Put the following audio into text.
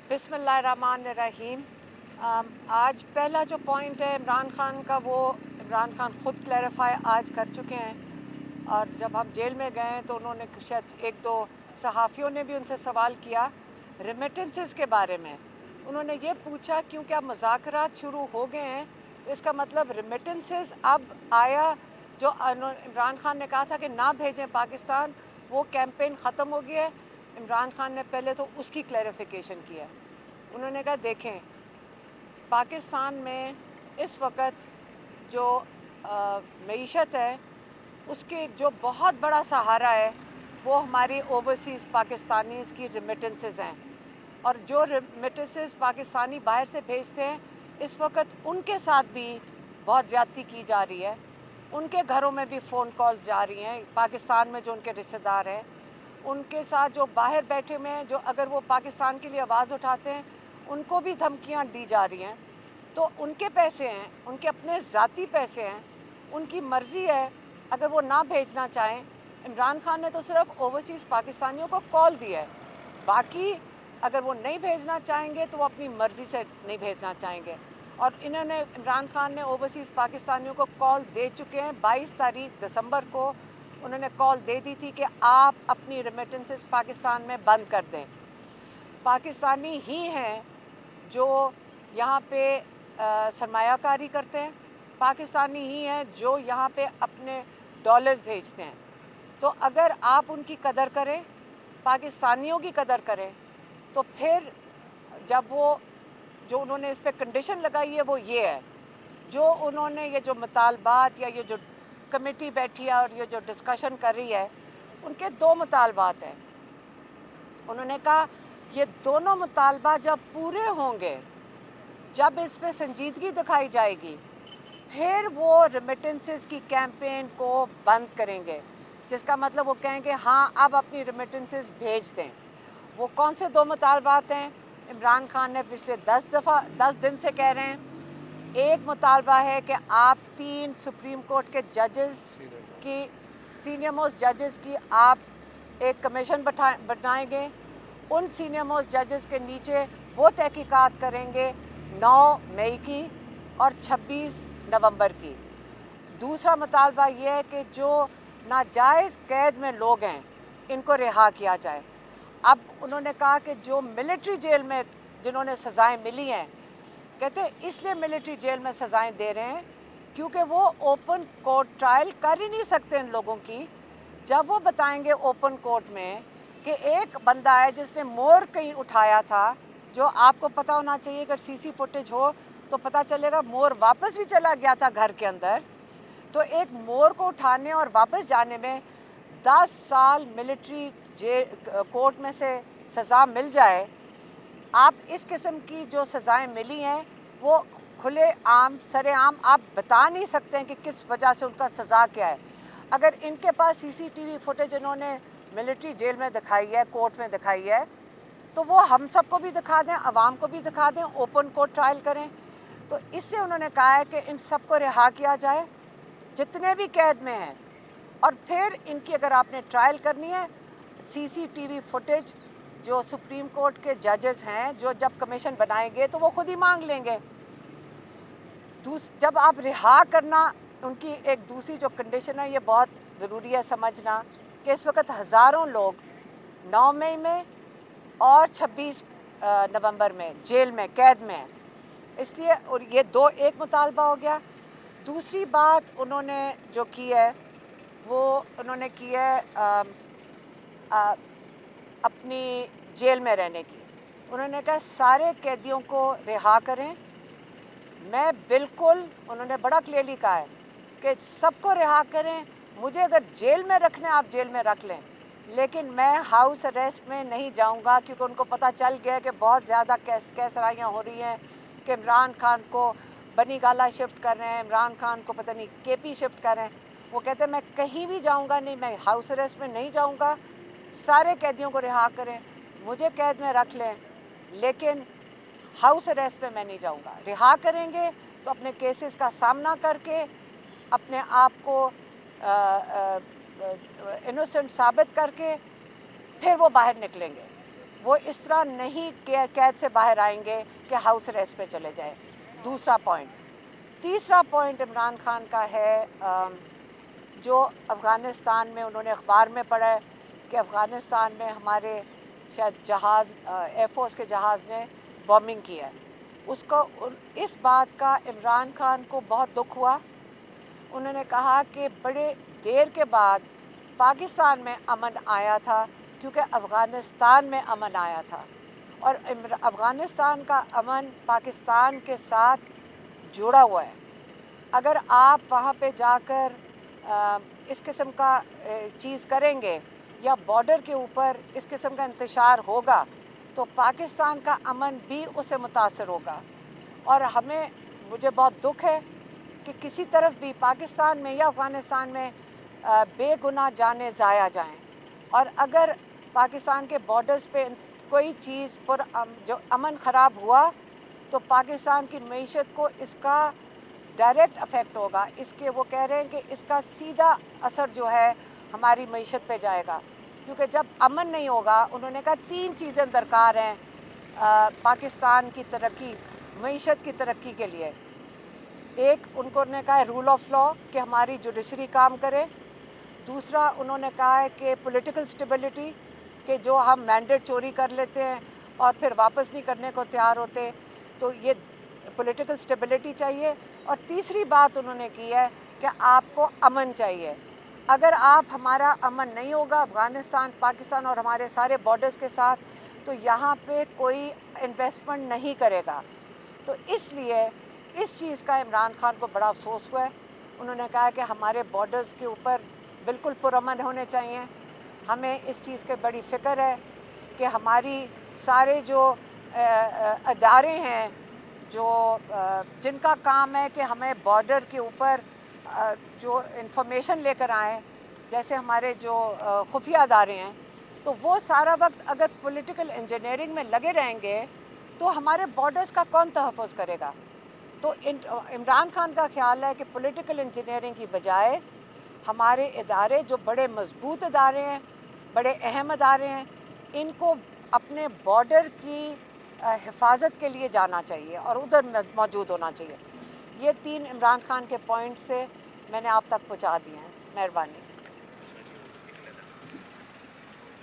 बिस्मिल्लाहिर्रहमानिर्रहीम। आज पहला जो पॉइंट है इमरान खान का, वो इमरान खान ख़ुद क्लैरिफाई आज कर चुके हैं। और जब हम जेल में गए तो उन्होंने शायद एक दो सहाफ़ियों ने भी उनसे सवाल किया रेमिटेंसेस के बारे में। उन्होंने ये पूछा क्योंकि अब मुज़ाकरात शुरू हो गए हैं तो इसका मतलब रेमिटेंसेस अब आया। जो इमरान खान ने कहा था कि ना भेजें पाकिस्तान, वो कैंपेन ख़त्म हो गया है। इमरान खान ने पहले तो उसकी क्लैरिफिकेशन किया। उन्होंने कहा देखें, पाकिस्तान में इस वक्त जो मईशत है उसके जो बहुत बड़ा सहारा है वो हमारी ओवरसीज़ पाकिस्तानीज़ की रेमिटेंसेस हैं। और जो रेमिटेंसेस पाकिस्तानी बाहर से भेजते हैं इस वक्त उनके साथ भी बहुत ज़्यादती की जा रही है। उनके घरों में भी फ़ोन कॉल्स जा रही हैं, पाकिस्तान में जो उनके रिश्तेदार हैं उनके साथ जो बाहर बैठे हुए हैं, जो अगर वो पाकिस्तान के लिए आवाज़ उठाते हैं उनको भी धमकियां दी जा रही हैं। तो उनके पैसे हैं, उनके अपने ज़ाती पैसे हैं, उनकी मर्ज़ी है अगर वो ना भेजना चाहें। इमरान खान ने तो सिर्फ ओवरसीज़ पाकिस्तानियों को कॉल दिया है, बाकी अगर वो नहीं भेजना चाहेंगे तो वो अपनी मर्ज़ी से नहीं भेजना चाहेंगे। और इन्होंने इमरान खान ने ओवरसीज़ पाकिस्तानियों को कॉल दे चुके हैं। 22 तारीख दिसंबर को उन्होंने कॉल दे दी थी कि आप अपनी रेमिटेंसेस पाकिस्तान में बंद कर दें। पाकिस्तानी ही हैं जो यहाँ पे सरमायाकारी करते हैं, पाकिस्तानी ही हैं जो यहाँ पे अपने डॉलर्स भेजते हैं। तो अगर आप उनकी कदर करें, पाकिस्तानियों की कदर करें, तो फिर जब वो जो उन्होंने इस पर कंडीशन लगाई है वो ये है, जो उन्होंने ये जो मुतालबात या ये जो कमेटी बैठी है और ये जो डिस्कशन कर रही है उनके दो मुतालबात हैं। उन्होंने कहा ये दोनों मुतालबा जब पूरे होंगे, जब इस पर संजीदगी दिखाई जाएगी, फिर वो रेमिटेंसेस की कैंपेन को बंद करेंगे, जिसका मतलब वो कहेंगे हाँ अब अपनी रेमिटेंसेस भेज दें। वो कौन से दो मुतालबात हैं? इमरान खान ने पिछले 10 दिन से कह रहे हैं। एक मुतालबा है कि आप 3 सुप्रीम कोर्ट के जजेस की, सीनियर मोस्ट जजेस की आप एक कमीशन बनाएंगे। उन सीनियर मोस्ट जजेस के नीचे वो तहकीकात करेंगे 9 मई की और 26 नवंबर की। दूसरा मुतालबा ये है कि जो नाजायज़ कैद में लोग हैं इनको रिहा किया जाए। अब उन्होंने कहा कि जो मिलिट्री जेल में जिन्होंने सज़ाएं मिली हैं, कहते हैं इसलिए मिलिट्री जेल में सज़ाएं दे रहे हैं क्योंकि वो ओपन कोर्ट ट्रायल कर ही नहीं सकते इन लोगों की। जब वो बताएंगे ओपन कोर्ट में कि एक बंदा है जिसने मोर कहीं उठाया था, जो आपको पता होना चाहिए, अगर सीसी फुटेज हो तो पता चलेगा मोर वापस भी चला गया था घर के अंदर। तो एक मोर को उठाने और वापस जाने में 10 साल मिलिट्री कोर्ट में से सज़ा मिल जाए। आप इस किस्म की जो सज़ाएं मिली हैं वो खुले आम सरेआम आप बता नहीं सकते हैं कि किस वजह से उनका सज़ा क्या है। अगर इनके पास सीसीटीवी फुटेज इन्होंने मिलिट्री जेल में दिखाई है, कोर्ट में दिखाई है, तो वो हम सबको भी दिखा दें, आवाम को भी दिखा दें, ओपन कोर्ट ट्रायल करें। तो इससे उन्होंने कहा है कि इन सबको रिहा किया जाए जितने भी कैद में हैं। और फिर इनकी अगर आपने ट्रायल करनी है, सीसीटीवी फुटेज जो सुप्रीम कोर्ट के जजेस हैं, जो जब कमीशन बनाएंगे तो वो खुद ही मांग लेंगे। जब आप रिहा करना, उनकी एक दूसरी जो कंडीशन है, ये बहुत ज़रूरी है समझना कि इस वक्त हज़ारों लोग 9 मई में और 26 नवंबर में जेल में कैद में हैं। इसलिए और ये दो एक मुतालबा हो गया। दूसरी बात उन्होंने जो की है वो उन्होंने की है अपनी जेल में रहने की। उन्होंने कहा सारे कैदियों को रिहा करें। मैं बिल्कुल, उन्होंने बड़ा क्लियरली कहा है कि सबको रिहा करें। मुझे अगर जेल में रखना है आप जेल में रख लें, लेकिन मैं हाउस अरेस्ट में नहीं जाऊंगा, क्योंकि उनको पता चल गया कि बहुत ज़्यादा कैसराइयाँ हो रही हैं कि इमरान खान को बनी गाला शिफ्ट कर रहे हैं, इमरान खान को पता नहीं केपी शिफ्ट कर रहे हैं। वो कहते हैं मैं कहीं भी जाऊंगा नहीं, मैं हाउस अरेस्ट में नहीं जाऊंगा। सारे कैदियों को रिहा करें, मुझे कैद में रख लें, लेकिन हाउस अरेस्ट में मैं नहीं जाऊंगा। रिहा करेंगे तो अपने केसेस का सामना करके अपने आप को इनोसेंट साबित करके फिर वो बाहर निकलेंगे। وہ اس طرح نہیں قید سے باہر آئیں گے کہ ہاؤس اریسٹ پہ چلے جائیں. دوسرا پوائنٹ. تیسرا پوائنٹ عمران خان کا ہے جو افغانستان میں انہوں نے اخبار میں پڑھا ہے کہ افغانستان میں ہمارے شاید جہاز ایئر فورس کے جہاز نے بومبنگ کی ہے. اس بات کا عمران خان کو بہت دکھ ہوا. انہوں نے کہا کہ بڑے دیر کے بعد پاکستان میں امن آیا تھا کیونکہ افغانستان میں امن آیا تھا، اور افغانستان کا امن پاکستان کے ساتھ جڑا ہوا ہے. اگر آپ وہاں پہ جا کر اس قسم کا چیز کریں گے یا بارڈر کے اوپر اس قسم کا انتشار ہوگا تو پاکستان کا امن بھی اس سے متاثر ہوگا. اور مجھے بہت دکھ ہے کہ کسی طرف بھی پاکستان میں یا افغانستان میں بے گناہ جانیں ضائع جائیں. اور اگر پاکستان کے بارڈرز پہ کوئی چیز جو امن خراب ہوا تو پاکستان کی معیشت کو اس کا ڈائریکٹ افیکٹ ہوگا. وہ کہہ رہے ہیں کہ اس کا سیدھا اثر جو ہے ہماری معیشت پہ جائے گا، کیونکہ جب امن نہیں ہوگا. انہوں نے کہا 3 چیزیں درکار ہیں پاکستان کی ترقی، معیشت کی ترقی کے لیے. ایک ان کو نے کہا ہے رول آف لا، کہ ہماری جوڈیشری کام کرے. دوسرا انہوں نے کہا ہے کہ پولیٹیکل سٹیبلٹی، کہ جو ہم مینڈیٹ چوری کر لیتے ہیں اور پھر واپس نہیں کرنے کو تیار ہوتے، تو یہ پولیٹیکل سٹیبلٹی چاہیے. اور تیسری بات انہوں نے کی ہے کہ آپ کو امن چاہیے. اگر ہمارا امن نہیں ہوگا افغانستان، پاکستان اور ہمارے سارے بارڈرز کے ساتھ، تو یہاں پہ کوئی انویسٹمنٹ نہیں کرے گا. تو اس لیے اس چیز کا عمران خان کو بڑا افسوس ہوا ہے. انہوں نے کہا کہ ہمارے بارڈرز کے اوپر بالکل پرامن ہونے چاہیے. ہمیں اس چیز کی بڑی فکر ہے کہ ہماری سارے جو ادارے ہیں جن کا کام ہے کہ ہمیں بارڈر کے اوپر جو انفارمیشن لے کر آئیں، جیسے ہمارے جو خفیہ ادارے ہیں، تو وہ سارا وقت اگر پولیٹیکل انجینئرنگ میں لگے رہیں گے تو ہمارے بارڈرز کا کون تحفظ کرے گا؟ تو عمران خان کا خیال ہے کہ پولیٹیکل انجینئرنگ کی بجائے ہمارے ادارے جو بڑے مضبوط ادارے ہیں، بڑے اہم ادارے ہیں، ان کو اپنے بارڈر کی حفاظت کے لیے جانا چاہیے اور ادھر موجود ہونا چاہیے. یہ 3 عمران خان کے پوائنٹس سے میں نے آپ تک پہنچا دیے ہیں. مہربانی.